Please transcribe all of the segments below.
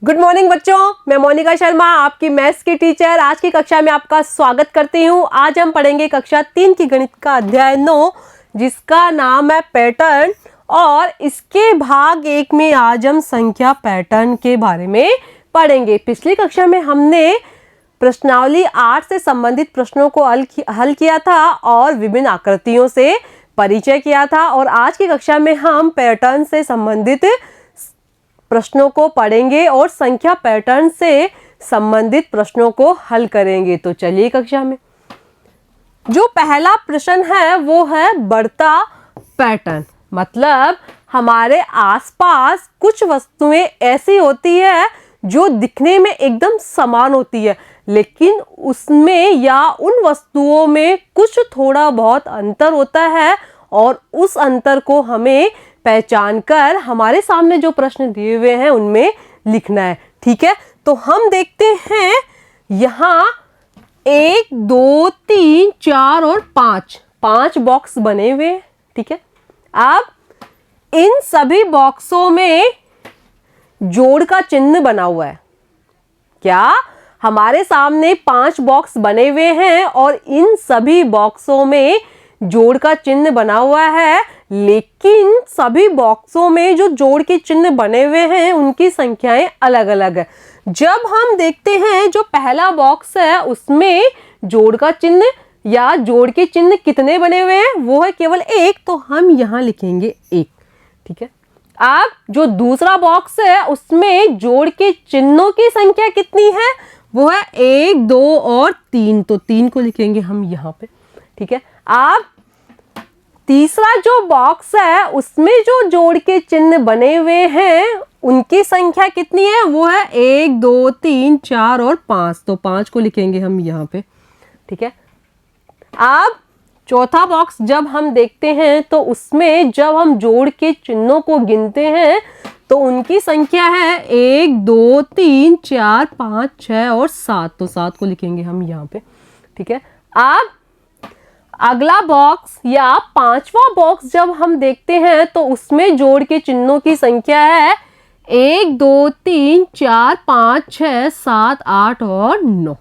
Good morning बच्चों, मैं मोनिका शर्मा आपकी मैथ्स की टीचर आज की कक्षा में आपका स्वागत करती हूँ। आज हम पढ़ेंगे कक्षा 3 की गणित का अध्याय 9 जिसका नाम है पैटर्न और इसके भाग 1 में आज हम संख्या पैटर्न के बारे में पढ़ेंगे। पिछली कक्षा में हमने प्रश्नावली 8 से संबंधित प्रश्नों को हल किया था और विभिन्न आकृतियों से परिचय किया था और आज की कक्षा में हम पैटर्न से संबंधित प्रश्नों को पढ़ेंगे और संख्या पैटर्न से संबंधित प्रश्नों को हल करेंगे। तो चलिए कक्षा में जो पहला प्रश्न है वो है बढ़ता पैटर्न। मतलब हमारे आसपास कुछ वस्तुएं ऐसी होती है जो दिखने में एकदम समान होती है, लेकिन उसमें या उन वस्तुओं में कुछ थोड़ा बहुत अंतर होता है और उस अंतर को हमें पहचान कर हमारे सामने जो प्रश्न दिए हुए हैं उनमें लिखना है। ठीक है, तो हम देखते हैं यहाँ 1 2 3 4 और 5 बॉक्स बने हुए हैं। ठीक है, अब इन सभी बॉक्सों में जोड़ का चिन्ह बना हुआ है। क्या हमारे सामने 5 बॉक्स बने हुए हैं और इन सभी बॉक्सों में जोड़ का चिन्ह बना हुआ है, लेकिन सभी बॉक्सों में जो जोड़ के चिन्ह बने हुए हैं उनकी संख्याएं अलग अलग है। जब हम देखते हैं जो पहला बॉक्स है उसमें जोड़ का चिन्ह या जोड़ के चिन्ह कितने बने हुए हैं, वो है केवल 1, तो हम यहां लिखेंगे 1। ठीक है, अब जो दूसरा बॉक्स है उसमें जोड़ के चिन्हों की संख्या कितनी है, वो है 1 2 और 3, तो 3 को लिखेंगे हम यहाँ पे। ठीक है, अब तीसरा जो बॉक्स है उसमें जो जोड़ के चिन्ह बने हुए हैं उनकी संख्या कितनी है, वो है 1 2 3 4 और 5, तो 5 को लिखेंगे हम यहाँ पे। ठीक है, अब चौथा बॉक्स जब हम देखते हैं तो उसमें जब हम जोड़ के चिन्हों को गिनते हैं तो उनकी संख्या है 1 2 3 4 5 6 और 7, तो 7 को लिखेंगे हम यहाँ पे। ठीक है, अब अगला बॉक्स या 5वां बॉक्स जब हम देखते हैं तो उसमें जोड़ के चिन्हों की संख्या है 1 2 3 4 5 6 7 8 और 9,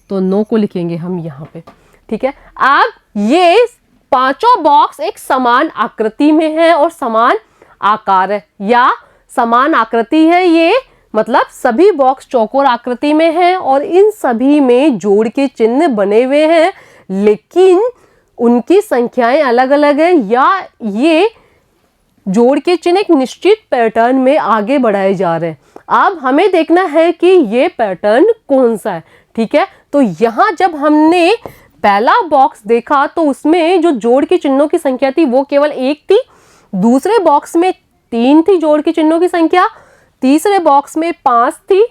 तो 9 को लिखेंगे हम यहाँ पे। ठीक है, अब ये पांचों बॉक्स एक समान आकृति में है और समान आकार है या समान आकृति है, ये मतलब सभी बॉक्स चौकोर आकृति में है और इन सभी में जोड़ के चिन्ह बने हुए हैं, लेकिन उनकी संख्याएं अलग अलग है या ये जोड़ के चिन्ह एक निश्चित पैटर्न में आगे बढ़ाए जा रहे हैं। अब हमें देखना है कि ये पैटर्न कौन सा है। ठीक है, तो यहाँ जब हमने पहला बॉक्स देखा तो उसमें जो जोड़ के चिन्हों की संख्या थी वो केवल 1 थी, दूसरे बॉक्स में 3 थी जोड़ के चिन्हों की संख्या, तीसरे बॉक्स में 5 थी,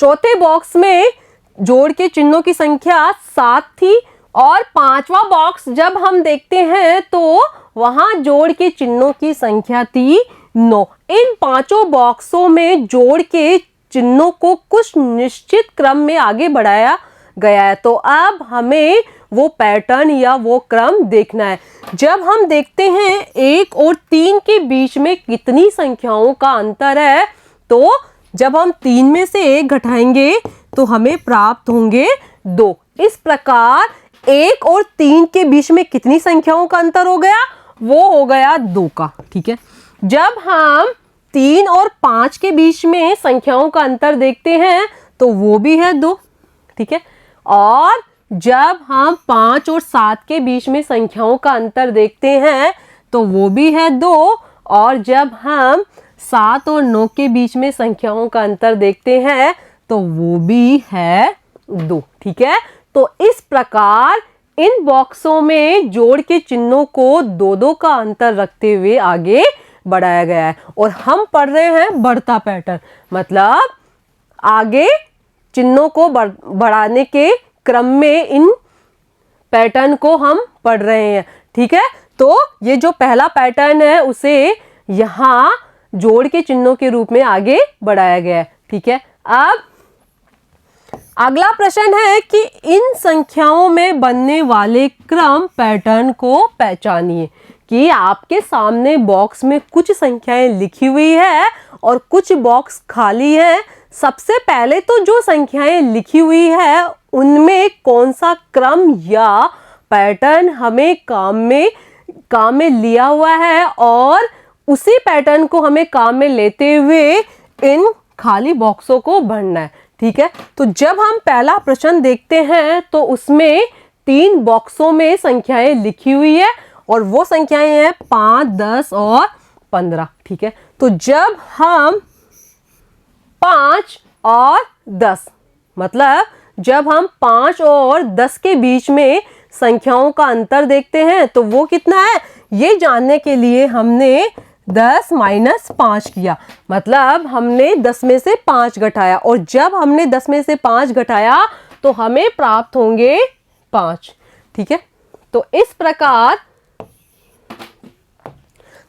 चौथे बॉक्स में जोड़ के चिन्हों की संख्या 7 थी और 5वां बॉक्स जब हम देखते हैं तो वहां जोड़ के चिन्हों की संख्या थी 9। इन पांचों बॉक्सों में जोड़ के चिन्हों को कुछ निश्चित क्रम में आगे बढ़ाया गया है, तो अब हमें वो पैटर्न या वो क्रम देखना है। जब हम देखते हैं 1 और 3 के बीच में कितनी संख्याओं का अंतर है, तो जब हम 3 में से 1 घटाएंगे तो हमें प्राप्त होंगे 2। इस प्रकार 1 और 3 के बीच में कितनी संख्याओं का अंतर हो गया, वो हो गया 2 का। ठीक है, जब हम 3 और 5 के बीच में संख्याओं का अंतर देखते हैं तो वो भी है 2। ठीक है, और जब हम 5 और 7 के बीच में संख्याओं का अंतर देखते हैं तो वो भी है 2, और जब हम 7 और 9 के बीच में संख्याओं का अंतर देखते हैं तो वो भी है 2। ठीक है, तो इस प्रकार इन बॉक्सों में जोड़ के चिन्हों को 2-2 का अंतर रखते हुए आगे बढ़ाया गया है और हम पढ़ रहे हैं बढ़ता पैटर्न। मतलब आगे चिन्हों को बढ़ाने के क्रम में इन पैटर्न को हम पढ़ रहे हैं। ठीक है, तो ये जो पहला पैटर्न है उसे यहाँ जोड़ के चिन्हों के रूप में आगे बढ़ाया गया है। ठीक है, अब अगला प्रश्न है कि इन संख्याओं में बनने वाले क्रम पैटर्न को पहचानिए कि आपके सामने बॉक्स में कुछ संख्याएं लिखी हुई है और कुछ बॉक्स खाली है। सबसे पहले तो जो संख्याएं लिखी हुई है उनमें कौन सा क्रम या पैटर्न हमें काम में लिया हुआ है और उसी पैटर्न को हमें काम में लेते हुए इन खाली बॉक्सों को भरना है। ठीक है, तो जब हम पहला प्रश्न देखते हैं तो उसमें 3 बॉक्सों में संख्याएं लिखी हुई है और वो संख्याएं हैं 5, 10 और 15। ठीक है, तो जब हम 5 और 10 मतलब जब हम 5 और 10 के बीच में संख्याओं का अंतर देखते हैं तो वो कितना है, ये जानने के लिए हमने 10 - 5 किया। मतलब हमने 10 में से 5 घटाया और जब हमने 10 में से 5 घटाया तो हमें प्राप्त होंगे 5। ठीक है, तो इस प्रकार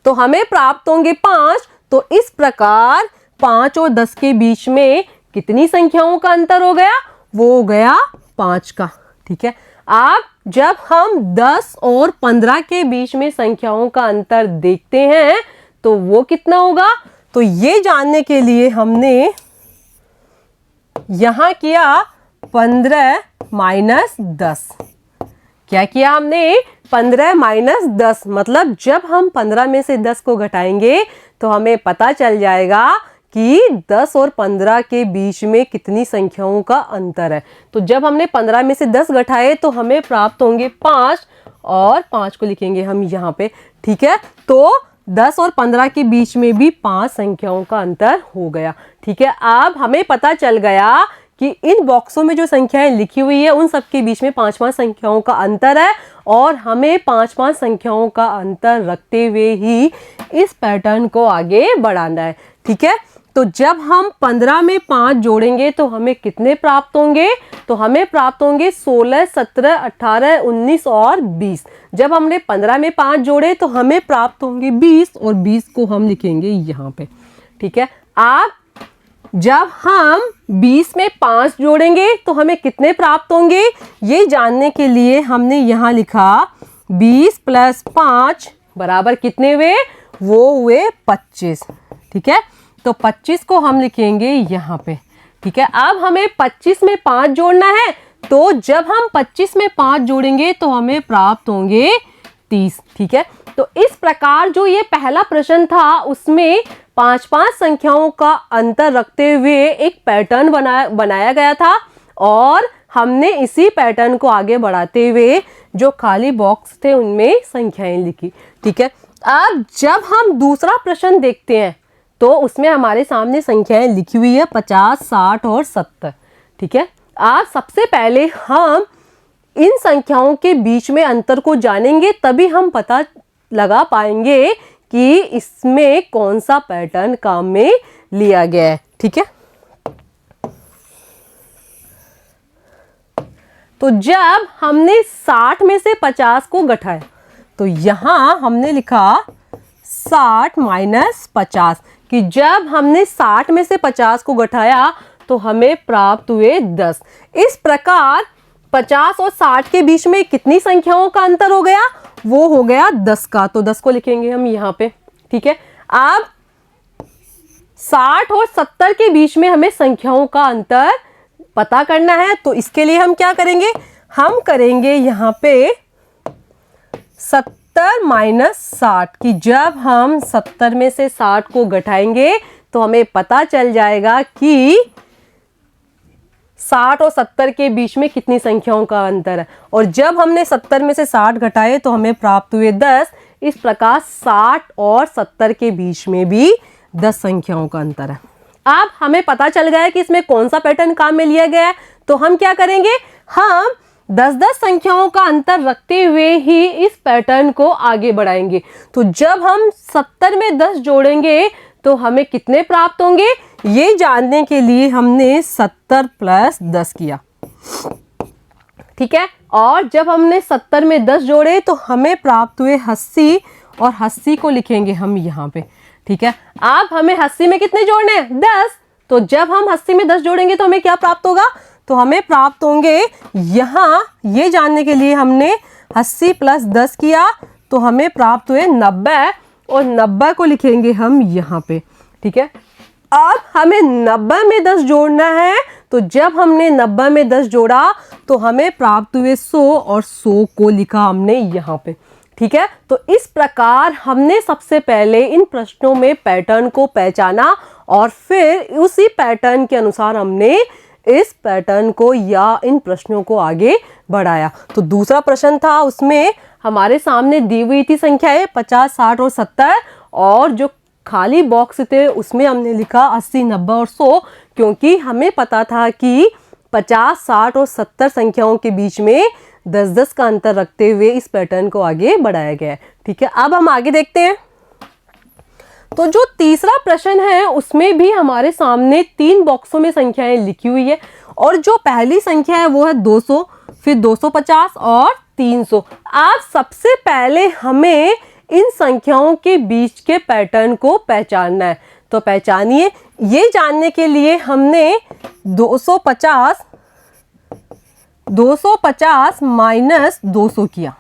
तो हमें प्राप्त होंगे 5। तो इस प्रकार 5 और 10 के बीच में कितनी संख्याओं का अंतर हो गया, वो हो गया 5 का। ठीक है, अब जब हम 10 और 15 के बीच में संख्याओं का अंतर देखते हैं तो वो कितना होगा, तो ये जानने के लिए हमने यहां किया 15 - 10। क्या किया हमने, 15 - 10। मतलब जब हम 15 में से 10 को घटाएंगे तो हमें पता चल जाएगा कि 10 और 15 के बीच में कितनी संख्याओं का अंतर है। तो जब हमने 15 में से 10 घटाए तो हमें प्राप्त होंगे 5 और 5 को लिखेंगे हम यहाँ पे। ठीक है, तो 10 और 15 के बीच में भी 5 संख्याओं का अंतर हो गया। ठीक है, अब हमें पता चल गया कि इन बॉक्सों में जो संख्याएं लिखी हुई है उन सब के बीच में 5-5 संख्याओं का अंतर है और हमें 5-5 संख्याओं का अंतर रखते हुए ही इस पैटर्न को आगे बढ़ाना है। ठीक है, तो जब हम 15 में 5 जोड़ेंगे तो हमें कितने प्राप्त होंगे, तो हमें प्राप्त होंगे 16, 17, 18, 19 और 20। जब हमने 15 में 5 जोड़े तो हमें प्राप्त होंगे 20 और 20 को हम लिखेंगे यहाँ पे। ठीक है, अब जब हम 20 में 5 जोड़ेंगे तो हमें कितने प्राप्त होंगे, ये जानने के लिए हमने यहाँ लिखा 20 + 5 बराबर कितने हुए, वो हुए 25। ठीक है, तो 25 को हम लिखेंगे यहाँ पे। ठीक है, अब हमें 25 में 5 जोड़ना है तो जब हम 25 में 5 जोड़ेंगे तो हमें प्राप्त होंगे 30। ठीक है, तो इस प्रकार जो ये पहला प्रश्न था उसमें 5-5 संख्याओं का अंतर रखते हुए एक पैटर्न बनाया गया था और हमने इसी पैटर्न को आगे बढ़ाते हुए जो खाली बॉक्स थे उनमें संख्याएं लिखी। ठीक है, अब जब हम दूसरा प्रश्न देखते हैं तो उसमें हमारे सामने संख्याएं लिखी हुई है 50, 60 और 70। ठीक है, आज सबसे पहले हम इन संख्याओं के बीच में अंतर को जानेंगे, तभी हम पता लगा पाएंगे कि इसमें कौन सा पैटर्न काम में लिया गया है। ठीक है, तो जब हमने 60 में से 50 को घटाया तो यहां हमने लिखा 60 - 50 कि जब हमने 60 में से 50 को घटाया तो हमें प्राप्त हुए 10। इस प्रकार 50 और 60 के बीच में कितनी संख्याओं का अंतर हो गया, वो हो गया 10 का। तो 10 को लिखेंगे हम यहाँ पे। ठीक है, अब 60 और 70 के बीच में हमें संख्याओं का अंतर पता करना है तो इसके लिए हम क्या करेंगे, हम करेंगे यहाँ पे 70 - 60 कि जब हम 70 में से 60 को घटाएंगे तो हमें पता चल जाएगा कि 60 और 70 के बीच में कितनी संख्याओं का अंतर है और जब हमने 70 में से 60 घटाए तो हमें प्राप्त हुए 10। इस प्रकार 60 और 70 के बीच में भी 10 संख्याओं का अंतर है। अब हमें पता चल गया है कि इसमें कौन सा पैटर्न काम में लिया गया है, तो हम क्या करेंगे, हम 10-10 संख्याओं का अंतर रखते हुए ही इस पैटर्न को आगे बढ़ाएंगे। तो जब हम 70 में 10 जोड़ेंगे तो हमें कितने प्राप्त होंगे, ये जानने के लिए हमने 70 + 10 किया। ठीक है, और जब हमने 70 में 10 जोड़े तो हमें प्राप्त हुए 80 और 80 को लिखेंगे हम यहाँ पे। ठीक है, अब हमें 80 में कितने जोड़ने हैं, 10। तो जब हम 80 में 10 जोड़ेंगे तो हमें क्या प्राप्त होगा, तो हमें प्राप्त होंगे यहाँ, ये जानने के लिए हमने 80 + 10 किया तो हमें प्राप्त हुए 90 और 90 को लिखेंगे हम यहाँ पे। ठीक है, अब हमें 90 में 10 जोड़ना है, तो जब हमने 90 में 10 जोड़ा तो हमें प्राप्त हुए 100 और 100 को लिखा हमने यहाँ पे। ठीक है, तो इस प्रकार हमने सबसे पहले इन प्रश्नों में पैटर्न को पहचाना और फिर उसी पैटर्न के अनुसार हमने इस पैटर्न को या इन प्रश्नों को आगे बढ़ाया। तो दूसरा प्रश्न था, उसमें हमारे सामने दी हुई थी संख्याएं 50, 60 और 70 और जो खाली बॉक्स थे उसमें हमने लिखा 80, 90 और 100, क्योंकि हमें पता था कि 50, 60 और 70 संख्याओं के बीच में 10-10 का अंतर रखते हुए इस पैटर्न को आगे बढ़ाया गया है। ठीक है, अब हम आगे देखते हैं। तो जो तीसरा प्रश्न है उसमें भी हमारे सामने 3 बॉक्सों में संख्याएं लिखी हुई है और जो पहली संख्या है वो है 200, फिर 250 और 300। आज सबसे पहले हमें इन संख्याओं के बीच के पैटर्न को पहचानना है, तो पहचानिए। ये जानने के लिए हमने 250 माइनस 200 किया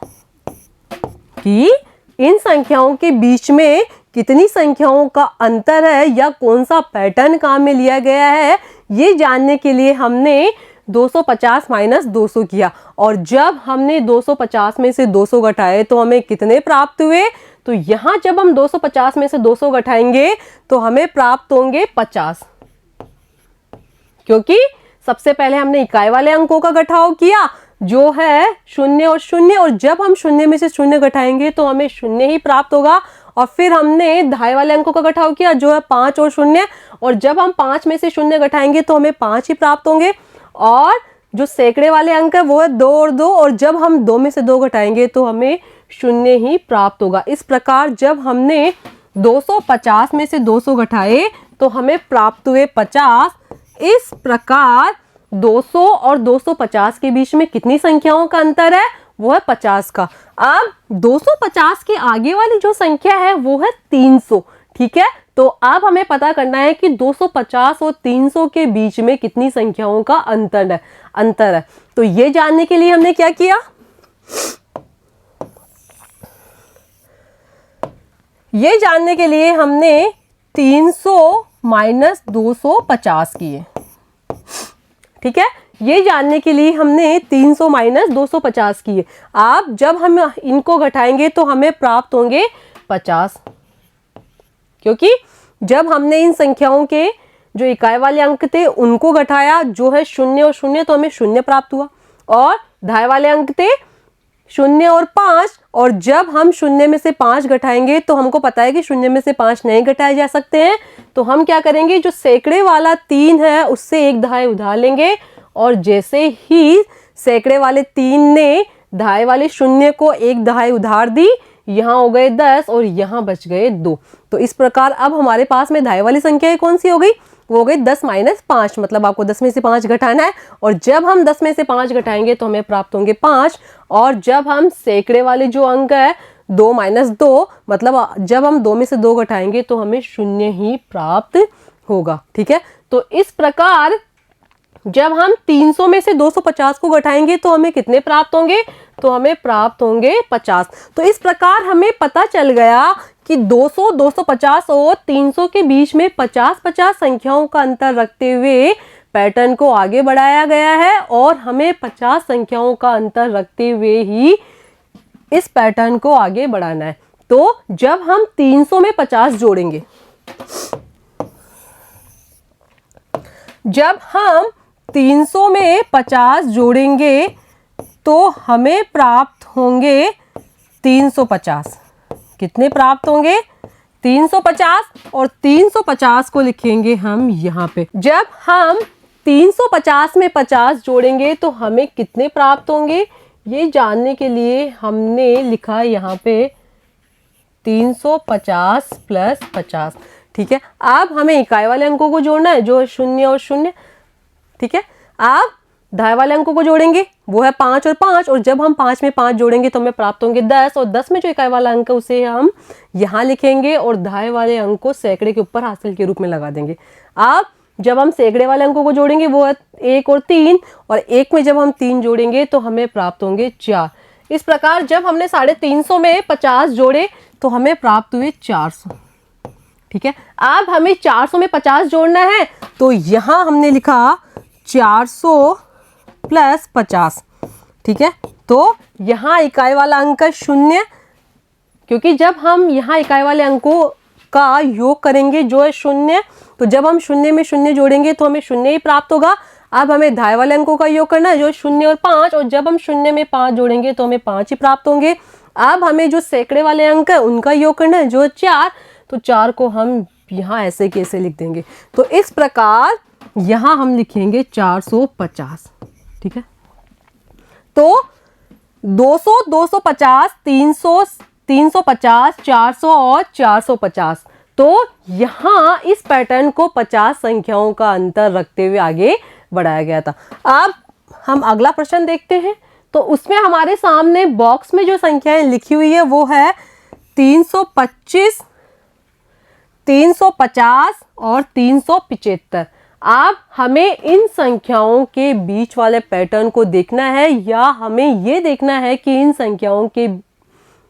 कि इन संख्याओं के बीच में कितनी संख्याओं का अंतर है या कौन सा पैटर्न काम में लिया गया है, ये जानने के लिए हमने 250 माइनस 200 किया। और जब हमने 250 में से 200 घटाए तो हमें कितने प्राप्त हुए, तो यहाँ जब हम 250 में से 200 घटाएंगे तो हमें प्राप्त होंगे 50, क्योंकि सबसे पहले हमने इकाई वाले अंकों का घटाव किया जो है 0 और 0, और जब हम 0 में से 0 घटाएंगे तो हमें 0 ही प्राप्त होगा। और फिर हमने दहाई वाले अंकों का घटाव किया जो है 5 और 0, और जब हम 5 में से 0 घटाएंगे तो हमें 5 ही प्राप्त होंगे। और जो सैकड़े वाले अंक है वो है 2 और 2, और जब हम 2 में से 2 घटाएंगे तो हमें 0 ही प्राप्त होगा। इस प्रकार जब हमने 250 में से 200 घटाए तो हमें प्राप्त हुए 50। इस प्रकार 200 और 250 के बीच में कितनी संख्याओं का अंतर है, वो है 50 का। अब 250 के आगे वाली जो संख्या है वो है 300। ठीक है, तो अब हमें पता करना है कि 250 और 300 के बीच में कितनी संख्याओं का अंतर है। तो ये जानने के लिए हमने क्या किया, ये जानने के लिए हमने 300 माइनस 250 किए। ठीक है, ये जानने के लिए हमने 300 माइनस 250 किए। अब जब हम इनको घटाएंगे तो हमें प्राप्त होंगे 50, क्योंकि जब हमने इन संख्याओं के जो इकाई वाले अंक थे उनको घटाया जो है 0 और 0, तो हमें 0 प्राप्त हुआ। और दहाई वाले अंक थे 0 और 5, और जब हम 0 में से 5 घटाएंगे तो हमको पता है कि 0 में से 5 नहीं घटाए जा सकते हैं, तो हम क्या करेंगे, जो सैकड़े वाला 3 है उससे एक दहाई उधार लेंगे, और जैसे ही सैकड़े वाले 3 ने दहाई वाले 0 को एक दहाई उधार दी, यहाँ हो गए 10 और यहाँ बच गए 2। तो इस प्रकार अब हमारे पास में दहाई वाली संख्या कौन सी हो गई, वो हो गई 10 माइनस 5, मतलब आपको 10 में से 5 घटाना है, और जब हम 10 में से 5 घटाएंगे तो हमें प्राप्त होंगे 5। और जब हम सैकड़े वाले जो अंक है 2 माइनस 2, मतलब जब हम 2 में से 2 घटाएंगे तो हमें 0 ही प्राप्त होगा। ठीक है, तो इस प्रकार जब हम 300 में से 250 को घटाएंगे तो हमें कितने प्राप्त होंगे, तो हमें प्राप्त होंगे 50। तो इस प्रकार हमें पता चल गया कि 200, 250 और 300 के बीच में 50-50 संख्याओं का अंतर रखते हुए पैटर्न को आगे बढ़ाया गया है, और हमें 50 संख्याओं का अंतर रखते हुए ही इस पैटर्न को आगे बढ़ाना है। तो जब हम 300 में 50 जोड़ेंगे, जब हम 300 में 50 जोड़ेंगे तो हमें प्राप्त होंगे 350। कितने प्राप्त होंगे, 350, और 350 को लिखेंगे हम यहाँ पे। जब हम 350 में 50 जोड़ेंगे तो हमें कितने प्राप्त होंगे, ये जानने के लिए हमने लिखा यहाँ पे 350 प्लस 50। ठीक है, अब हमें इकाई वाले अंकों को जोड़ना है जो है 0 और 0। ठीक है, अब दहाई वाले अंकों को जोड़ेंगे वो है 5 और 5, और जब हम 5 में 5 जोड़ेंगे तो हमें प्राप्त होंगे 10, और 10 में जो इकाई वाला अंक है उसे हम यहाँ लिखेंगे और दहाई वाले अंक को सैकड़े के ऊपर हासिल के रूप में लगा देंगे। अब जब हम सैकड़े वाले अंकों को जोड़ेंगे वो है 1 और 3, और 1 में जब हम 3 जोड़ेंगे तो हमें प्राप्त होंगे 4। इस प्रकार जब हमने 350 में 50 जोड़े तो हमें प्राप्त हुए 400। ठीक है, अब हमें 400 में 50 जोड़ना है, तो यहां हमने लिखा 400 प्लस 50। ठीक है, तो यहां इकाई वाला अंक 0, क्योंकि जब हम यहाँ इकाई वाले अंकों का योग करेंगे जो है 0, तो जब हम 0 में 0 जोड़ेंगे तो हमें 0 ही प्राप्त होगा। अब हमें धाई वाले अंकों का योग करना है जो 0 और 5, और जब हम 0 में 5 जोड़ेंगे तो हमें 5 ही प्राप्त होंगे। अब हमें जो सैकड़े वाले अंक है उनका योग करना है जो है 4, तो 4 को हम यहाँ ऐसे कैसे लिख देंगे, तो इस प्रकार यहाँ हम लिखेंगे 450। ठीक है, तो 200, 250, 300, 350, 400 और 450। तो यहाँ इस पैटर्न को 50 संख्याओं का अंतर रखते हुए आगे बढ़ाया गया था। अब हम अगला प्रश्न देखते हैं, तो उसमें हमारे सामने बॉक्स में जो संख्याएं लिखी हुई है वो है 325, 350 और 375। अब हमें इन संख्याओं के बीच वाले पैटर्न को देखना है, या हमें ये देखना है कि इन संख्याओं के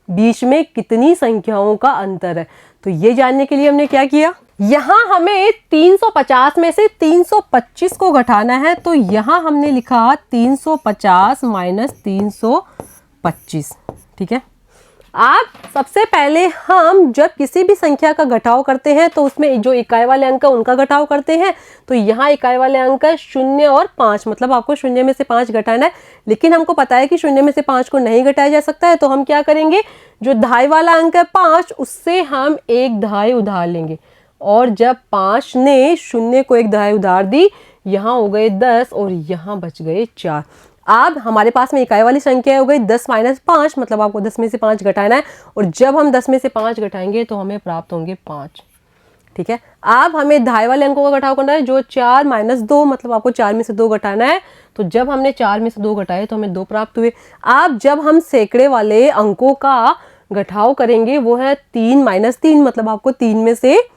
बीच में कितनी संख्याओं का अंतर है। तो ये जानने के लिए हमने क्या किया, यहाँ हमें 350 में से 325 को घटाना है, तो यहाँ हमने लिखा 350 माइनस 325। ठीक है, अब सबसे पहले हम जब किसी भी संख्या का घटाव करते हैं तो उसमें जो इकाई वाले अंक है उनका घटाव करते हैं। तो यहाँ इकाई वाले अंक है 0 और 5, मतलब आपको 0 में से 5 घटाना है, लेकिन हमको पता है कि 0 में से 5 को नहीं घटाया जा सकता है, तो हम क्या करेंगे, जो धाई वाला अंक है 5 उससे हम एक धाई उधार लेंगे, और जब 5 ने 0 को एक धाई उधार दी, यहाँ हो गए 10 और यहाँ बच गए 4। अब हमारे पास में इकाई वाली संख्या हो गई 10 माइनस 5, मतलब आपको 10 में से 5 घटाना है, और जब हम 10 में से 5 घटाएंगे तो हमें प्राप्त होंगे 5। ठीक है, अब हमें धाई वाले अंकों का घटाव करना है जो 4 माइनस 2, मतलब आपको 4 में से 2 घटाना है, तो जब हमने 4 में से 2 घटाए तो हमें 2 प्राप्त हुए। अब जब हम सैकड़े वाले अंकों का घटाव करेंगे वो है 3 माइनस 3, मतलब आपको 3 में से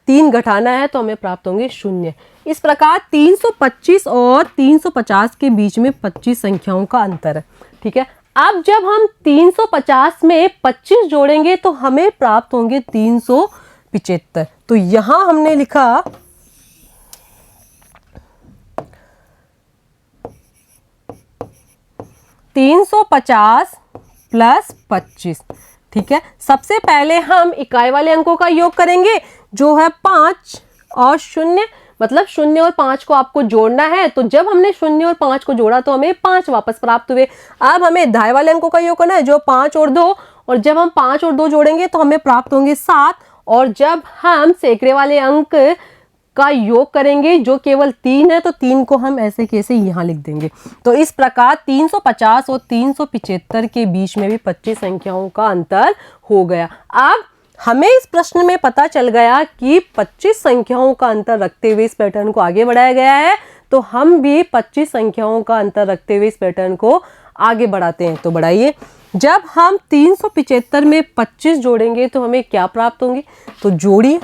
3 घटाना है, तो हमें प्राप्त होंगे 0। इस प्रकार 325 और 350 के बीच में 25 संख्याओं का अंतर है। ठीक है, अब जब हम 350 में 25 जोड़ेंगे तो हमें प्राप्त होंगे 375। तो यहां हमने लिखा 350 प्लस 25। ठीक है, सबसे पहले हम इकाई वाले अंकों का योग करेंगे जो है 5 और 0, मतलब 0 और 5 को आपको जोड़ना है, तो जब हमने 0 और 5 को जोड़ा तो हमें 5 वापस प्राप्त हुए। अब हमें धाई वाले अंकों का योग करना है जो 5 और 2, और जब हम 5 और 2 जोड़ेंगे तो हमें प्राप्त होंगे 7, और जब हम सैकड़े वाले अंक का योग करेंगे जो केवल 3 है, तो 3 को हम ऐसे कैसे यहाँ लिख देंगे। तो इस प्रकार 350 और 375 के बीच में भी 25 संख्याओं का अंतर हो गया। अब हमें इस प्रश्न में पता चल गया कि 25 संख्याओं का अंतर रखते हुए इस पैटर्न को आगे बढ़ाया गया है, तो हम भी 25 संख्याओं का अंतर रखते हुए इस पैटर्न को आगे बढ़ाते हैं। तो बढ़ाइए, जब हम 375 में 25 जोड़ेंगे तो हमें क्या प्राप्त होंगे, तो जोड़िए।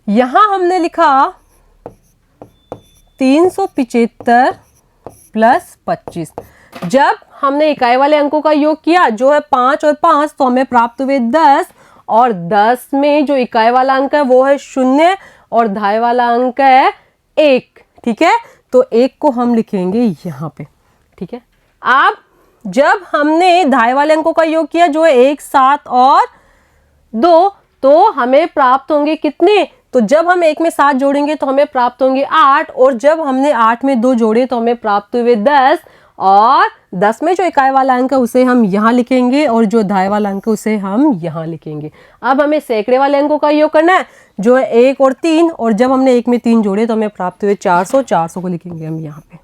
यहां हमने लिखा 375 प्लस 25। जब हमने इकाई वाले अंकों का योग किया जो है 5 और 5, तो हमें प्राप्त हुए 10, और 10 में जो इकाई वाला अंक है वो है 0 और धाई वाला अंक है 1। ठीक है, तो 1 को हम लिखेंगे यहाँ पे। ठीक है, अब जब हमने धाई वाले अंकों का योग किया जो है 1, 7 और 2, तो हमें प्राप्त होंगे कितने, तो जब हम 1 में 7 जोड़ेंगे तो हमें प्राप्त होंगे 8, और जब हमने 8 में 2 जोड़े तो हमें प्राप्त हुए 10, और 10 में जो इकाई वाला अंक है उसे हम यहाँ लिखेंगे, और जो धाई वाला अंक है उसे हम यहाँ लिखेंगे। अब हमें सैकड़े वाले अंकों का योग करना है जो है 1 और 3, और जब हमने 1 में 3 जोड़े तो हमें प्राप्त हुए 400, 400 को लिखेंगे हम यहाँ पे।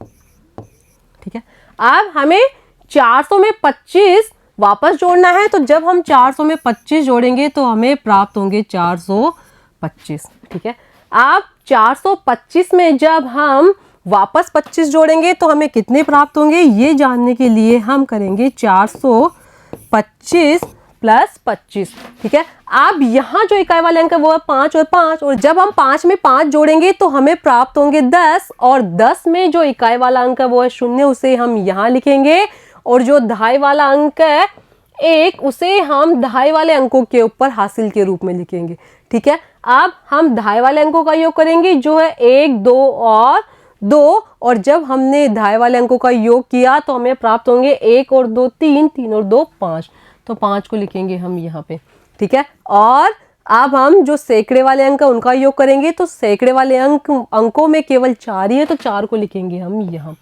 ठीक है, अब हमें 400 में 25 वापस जोड़ना है, तो जब हम 400 में 25 जोड़ेंगे तो हमें प्राप्त होंगे 425। ठीक है, अब 425 में जब हम वापस 25 जोड़ेंगे तो हमें कितने प्राप्त होंगे, ये जानने के लिए हम करेंगे 425 प्लस 25। ठीक है, अब यहाँ जो इकाई वाले अंक है वो है 5 और 5, और जब हम 5 में 5 जोड़ेंगे तो हमें प्राप्त होंगे 10, और 10 में जो इकाई वाला अंक है वो है 0, उसे हम यहाँ लिखेंगे, और जो दहाई वाला अंक है 1, उसे हम दहाई वाले अंकों के ऊपर हासिल के रूप में लिखेंगे। ठीक है, अब हम दहाई वाले अंकों का योग करेंगे जो है 1, 2 और 2, और जब हमने दहाई वाले अंकों का योग किया तो हमें प्राप्त होंगे 1 और 2 3, 3 और 2 5, तो 5 को लिखेंगे हम यहाँ पे। ठीक है, और अब हम जो सैकड़े वाले अंक है उनका योग करेंगे, तो सैकड़े वाले अंकों में केवल 4 ही है, तो 4 को लिखेंगे हम यहाँ।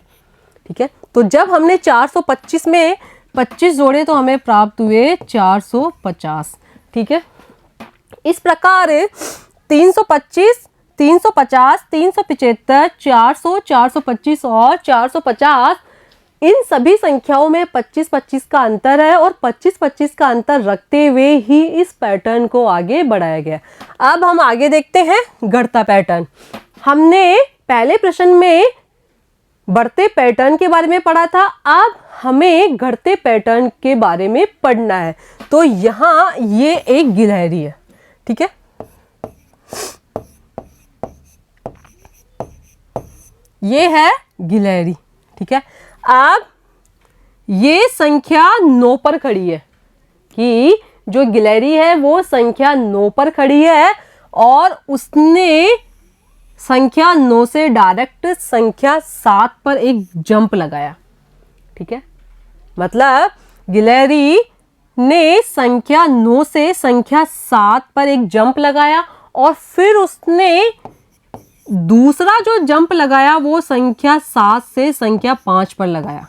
ठीक है, तो जब हमने 425 में 25 जोड़े तो हमें प्राप्त हुए 450। ठीक है, इस प्रकार 325, 350, 375, 400, 425 और 450, इन सभी संख्याओं में 25-25 का अंतर है, और 25-25 का अंतर रखते हुए ही इस पैटर्न को आगे बढ़ाया गया। अब हम आगे देखते हैं घटता पैटर्न। हमने पहले प्रश्न में बढ़ते पैटर्न के बारे में पढ़ा था, अब हमें घटते पैटर्न के बारे में पढ़ना है। तो यहाँ ये एक गिलहरी है। ठीक है, ये है गिलहरी। ठीक है, अब ये संख्या 9 पर खड़ी है, कि जो गिलहरी है वो संख्या 9 पर खड़ी है, और उसने संख्या 9 से डायरेक्ट संख्या 7 पर एक जंप लगाया। ठीक है, मतलब गिलहरी ने संख्या 9 से संख्या 7 पर एक जंप लगाया, और फिर उसने दूसरा जो जंप लगाया वो संख्या 7 से संख्या 5 पर लगाया।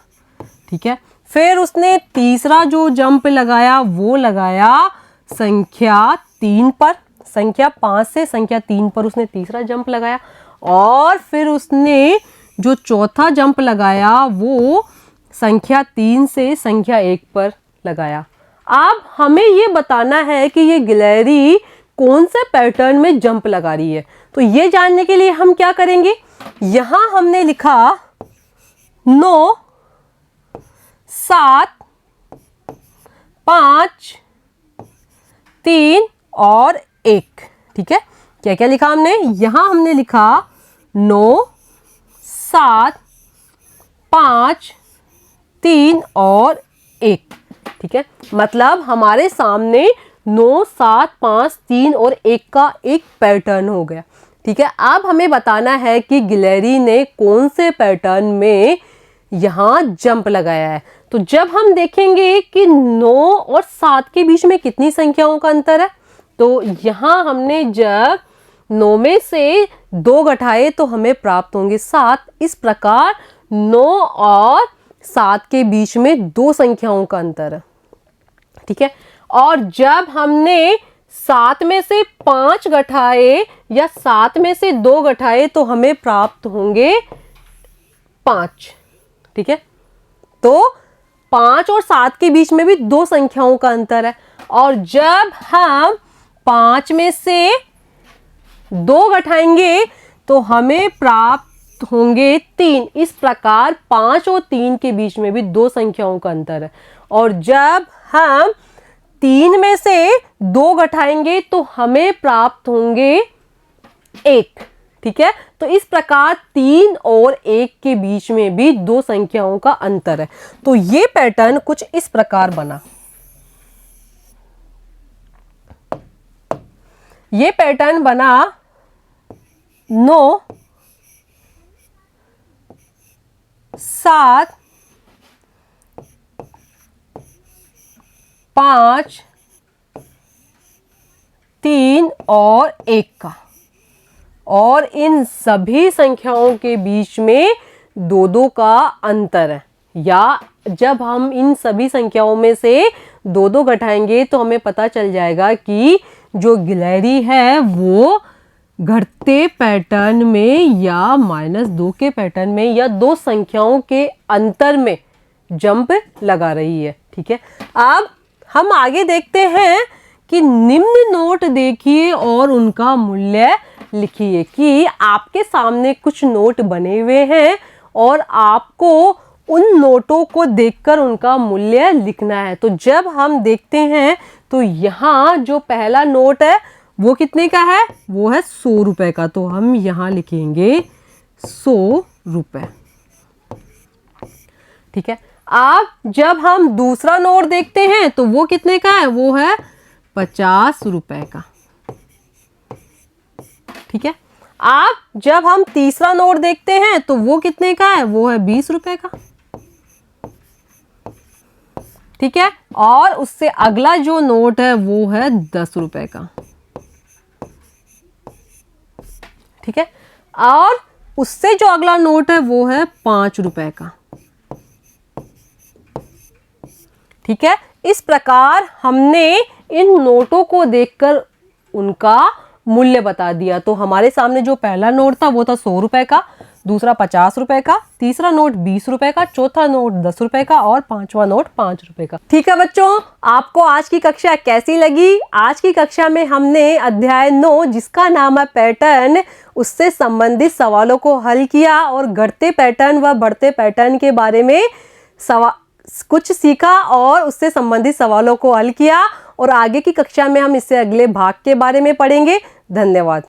ठीक है, फिर उसने तीसरा जो जंप लगाया वो लगाया संख्या 3 पर, संख्या 5 से संख्या 3 पर उसने तीसरा जंप लगाया, और फिर उसने जो चौथा जंप लगाया वो संख्या 3 से संख्या 1 पर लगाया। अब हमें ये बताना है कि ये गिलहरी कौन से पैटर्न में जंप लगा रही है। तो ये जानने के लिए हम क्या करेंगे, यहां हमने लिखा 9, 7, 5, 3 और 1। ठीक है, क्या क्या लिखा हमने, यहां हमने लिखा 9, 7, 5, 3 और 1। ठीक है, मतलब हमारे सामने 9, 7, 5, 3 और 1 का एक पैटर्न हो गया। ठीक है, अब हमें बताना है कि गिलहरी ने कौन से पैटर्न में यहां जंप लगाया है। तो जब हम देखेंगे कि 9 और 7 के बीच में कितनी संख्याओं का अंतर है, तो यहां हमने जब 9 में से 2 घटाए तो हमें प्राप्त होंगे 7। इस प्रकार 9 और 7 के बीच में 2 संख्याओं का अंतर है। ठीक है, और जब हमने 7 में से 5 घटाए या 7 में से 2 घटाए तो हमें प्राप्त होंगे 5। ठीक है, तो 5 और 7 के बीच में भी 2 संख्याओं का अंतर है, और जब हम 5 में से 2 घटाएंगे तो हमें प्राप्त होंगे 3। इस प्रकार 5 और 3 के बीच में भी 2 संख्याओं का अंतर है, और जब हम 3 में से 2 घटाएंगे तो हमें प्राप्त होंगे 1। ठीक है, तो इस प्रकार 3 और 1 के बीच में भी 2 संख्याओं का अंतर है। तो ये पैटर्न कुछ इस प्रकार बना। ये पैटर्न बना 9, 7, 5, 3 और 1 का, और इन सभी संख्याओं के बीच में 2-2 का अंतर है। या जब हम इन सभी संख्याओं में से 2-2 घटाएंगे तो हमें पता चल जाएगा कि जो गिलहरी है वो घटते पैटर्न में या -2 के पैटर्न में या 2 संख्याओं के अंतर में जंप लगा रही है। ठीक है, अब हम आगे देखते हैं कि निम्न नोट देखिए और उनका मूल्य लिखिए। कि आपके सामने कुछ नोट बने हुए हैं और आपको उन नोटों को देखकर उनका मूल्य लिखना है। तो जब हम देखते हैं तो यहाँ जो पहला नोट है वो कितने का है, वो है 100 रुपए का, तो हम यहाँ लिखेंगे 100 रुपए। ठीक है। अब जब हम दूसरा नोट देखते हैं तो वो कितने का है, वो है 50 रुपए का। ठीक है। अब जब हम तीसरा नोट देखते हैं तो वो कितने का है, वो है 20 रुपए का। ठीक है। और उससे अगला जो नोट है वो है 10 रुपए का। ठीक है। और उससे जो अगला नोट है वो है 5 रुपए का। ठीक है। इस प्रकार हमने इन नोटों को देखकर उनका मूल्य बता दिया। तो हमारे सामने जो पहला नोट था वो था 100 रुपए का, दूसरा 50 रुपए का, तीसरा नोट 20 रुपए का, चौथा नोट 10 रुपए का और पांचवा नोट 5 रुपए का। ठीक है बच्चों, आपको आज की कक्षा कैसी लगी? आज की कक्षा में हमने अध्याय 9 जिसका नाम है पैटर्न, उससे संबंधित सवालों को हल किया और घटते पैटर्न व बढ़ते पैटर्न के बारे में कुछ सीखा और उससे संबंधित सवालों को हल किया। और आगे की कक्षा में हम इससे अगले भाग के बारे में पढ़ेंगे। धन्यवाद।